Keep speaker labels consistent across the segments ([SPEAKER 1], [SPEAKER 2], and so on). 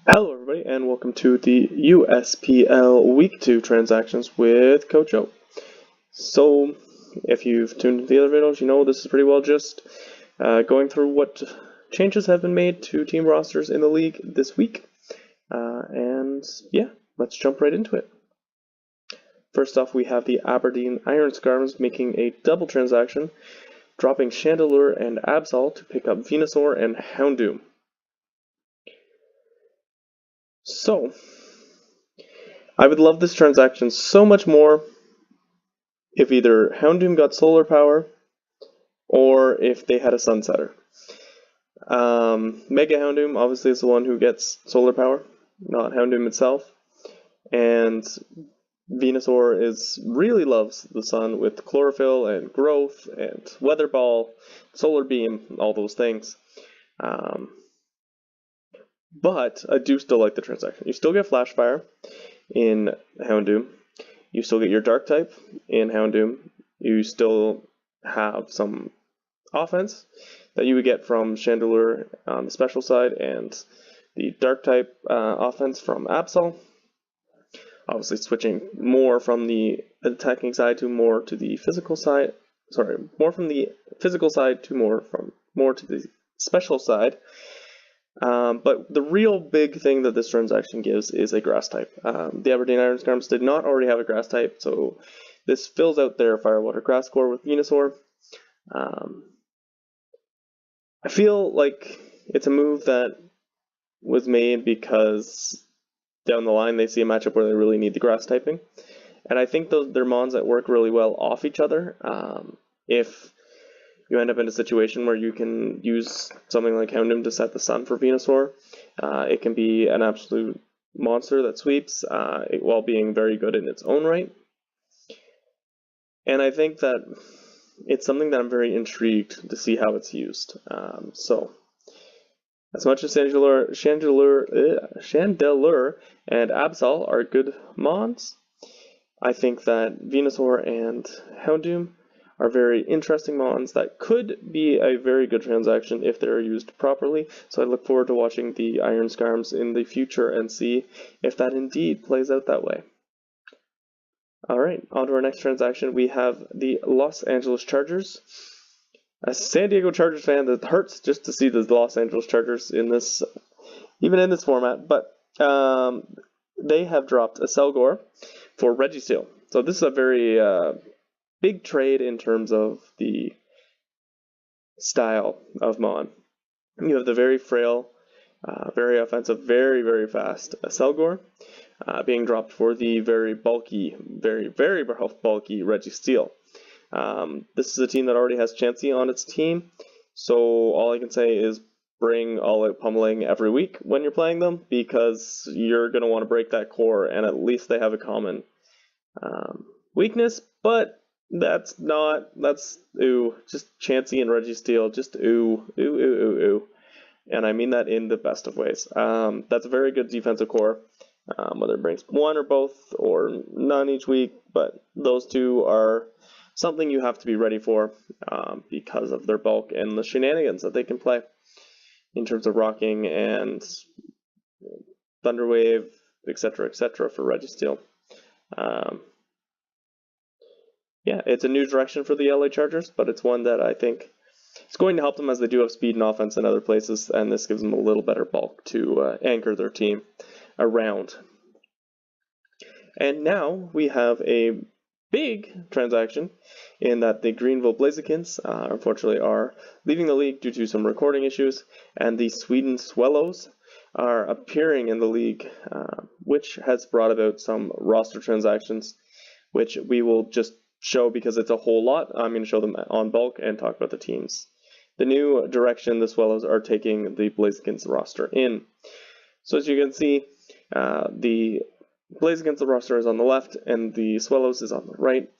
[SPEAKER 1] Hello, everybody, and welcome to the USPL Week 2 transactions with Coach O. So, if you've tuned into the other videos, you know this is pretty well just going through what changes have been made to team rosters in the league this week. And yeah, let's jump right into it. First off, we have the Aberdeen Iron Scarves making a double transaction, dropping Chandelure and Absol to pick up Venusaur and Houndoom. So, I would love this transaction so much more if either Houndoom got solar power or if they had a Sunsetter. Mega Houndoom obviously is the one who gets solar power, not Houndoom itself. And Venusaur really loves the sun with chlorophyll and growth and weather ball, solar beam, all those things. But I do still like the transaction. You still get Flash Fire in Houndoom. You still get your Dark type in Houndoom. You still have some offense that you would get from Chandelure on the special side and the Dark type offense from Absol. Obviously switching more from the attacking side to more to the physical side. Sorry, more from the physical side to more to the special side. But the real big thing that this transaction gives is a grass type. The Aberdeen Iron Scarves did not already have a grass type, so this fills out their Fire Water Grass core with Venusaur. I feel like it's a move that was made because down the line they see a matchup where they really need the grass typing. And I think they're mons that work really well off each other. If you end up in a situation where you can use something like Houndoom to set the sun for Venusaur, it can be an absolute monster that sweeps while being very good in its own right. And I think that it's something that I'm very intrigued to see how it's used. So, as much as Chandelure and Absol are good mons, I think that Venusaur and Houndoom are very interesting mons that could be a very good transaction if they're used properly. So I look forward to watching the Iron Scarves in the future and see if that indeed plays out that way. Alright, on to our next transaction. We have the Los Angeles Chargers. As a San Diego Chargers fan, that hurts just to see the Los Angeles Chargers in this, even in this format, but they have dropped a Selgor for Registeel. So this is a very big trade in terms of the style of Mon. You have the very frail, very offensive, very, very fast Selgor being dropped for the very bulky, very, very bulky Registeel. This is a team that already has Chansey on its team, so all I can say is bring all out pummeling every week when you're playing them, because you're going to want to break that core, and at least they have a common weakness, but that's just Chansey and Registeel, just ooh. And I mean that in the best of ways. That's a very good defensive core, whether it brings one or both or none each week, but those two are something you have to be ready for because of their bulk and the shenanigans that they can play in terms of rocking and Thunderwave, etc., for Registeel. Yeah, it's a new direction for the LA Chargers, but it's one that I think it's going to help them as they do have speed and offense in other places, and this gives them a little better bulk to anchor their team around. And now we have a big transaction in that the Greenville Blazekins unfortunately are leaving the league due to some recording issues, and the Sweden Swallows are appearing in the league, which has brought about some roster transactions, which we will just show because it's a whole lot. I'm going to show them on bulk and talk about the teams. The new direction the Swallows are taking the Blazekins roster in. So as you can see, the Blazekins roster is on the left and the Swallows is on the right.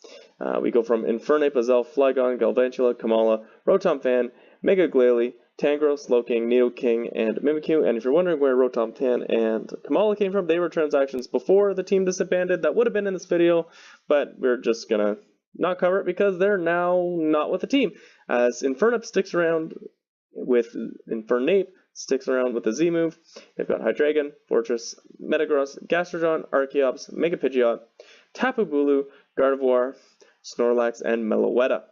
[SPEAKER 1] We go from Infernape, Azel, Flygon, Galvantula, Kamala, Rotom Fan, Mega Glalie, Tangros, Slowking, Nidoking, and Mimikyu. And if you're wondering where Rotom Fan and Kamala came from, they were transactions before the team disbanded. That would have been in this video, but we're just gonna not cover it because they're now not with the team. As Infernape sticks around with Infernape sticks around with the Z move. They've got Hydreigon, Fortress, Metagross, Gastrodon, Archeops, Mega Pidgeot, Tapu Bulu, Gardevoir, Snorlax, and Meloetta.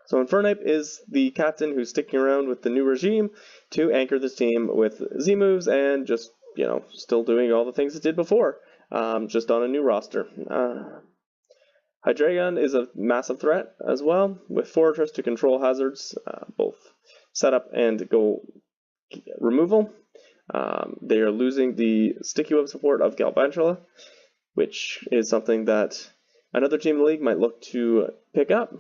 [SPEAKER 1] So Infernape is the captain who's sticking around with the new regime to anchor this team with Z moves and just, still doing all the things it did before, just on a new roster. Hydreigon is a massive threat as well, with Fortress to control hazards, both setup and go removal. They are losing the Sticky Web support of Galvantula, which is something that another team in the league might look to pick up.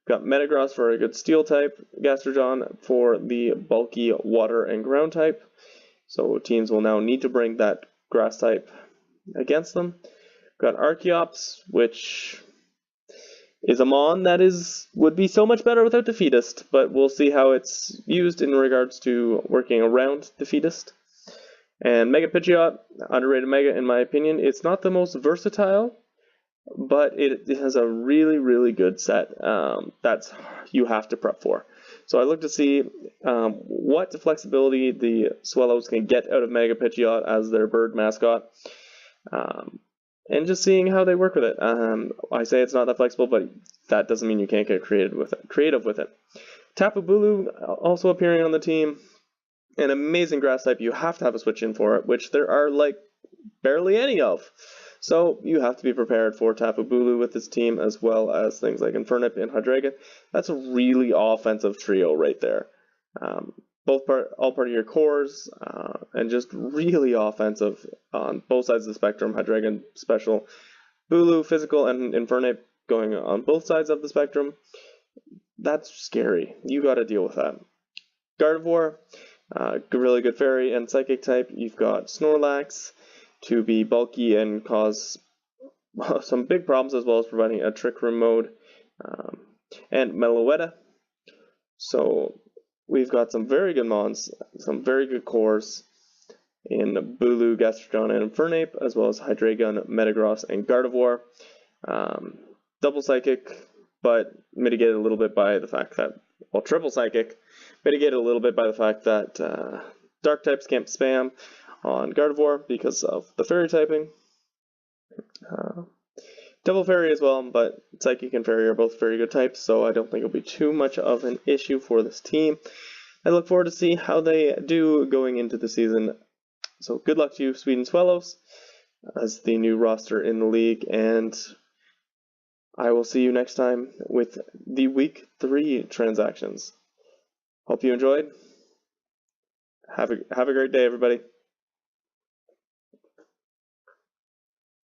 [SPEAKER 1] Got Metagross for a good steel type, Gastrodon for the bulky water and ground type. So teams will now need to bring that grass type against them. Got Archeops, which is a Mon that would be so much better without Defeatist, but we'll see how it's used in regards to working around Defeatist. And Mega Pidgeot, underrated Mega in my opinion. It's not the most versatile, but it has a really, really good set that's you have to prep for. So I look to see what flexibility the Swellows can get out of Mega Pidgeot as their bird mascot, and just seeing how they work with it. I say it's not that flexible, but that doesn't mean you can't get creative with it. Tapu Bulu also appearing on the team, an amazing grass type. You have to have a switch in for it, which there are like barely any of. So you have to be prepared for Tapu Bulu with this team, as well as things like Infernape and Hydreigon. That's a really offensive trio right there. All part of your cores, and just really offensive on both sides of the spectrum. Hydreigon special, Bulu physical, and Infernape going on both sides of the spectrum. That's scary. You got to deal with that. Gardevoir, really good fairy and psychic type. You've got Snorlax to be bulky and cause some big problems, as well as providing a trick room mode, and Meloetta. So we've got some very good Mons, some very good cores in Bulu, Gastrodon, and Infernape, as well as Hydreigon, Metagross, and Gardevoir. Double Psychic, but mitigated a little bit by the fact that, Triple Psychic, mitigated a little bit by the fact that Dark types can't spam on Gardevoir because of the Fairy typing. Double Fairy as well, but Psychic and Fairy are both very good types, so I don't think it'll be too much of an issue for this team. I look forward to see how they do going into the season. So good luck to you, Sweden Swellows, as the new roster in the league, and I will see you next time with the Week 3 transactions. Hope you enjoyed. Have a great day, everybody.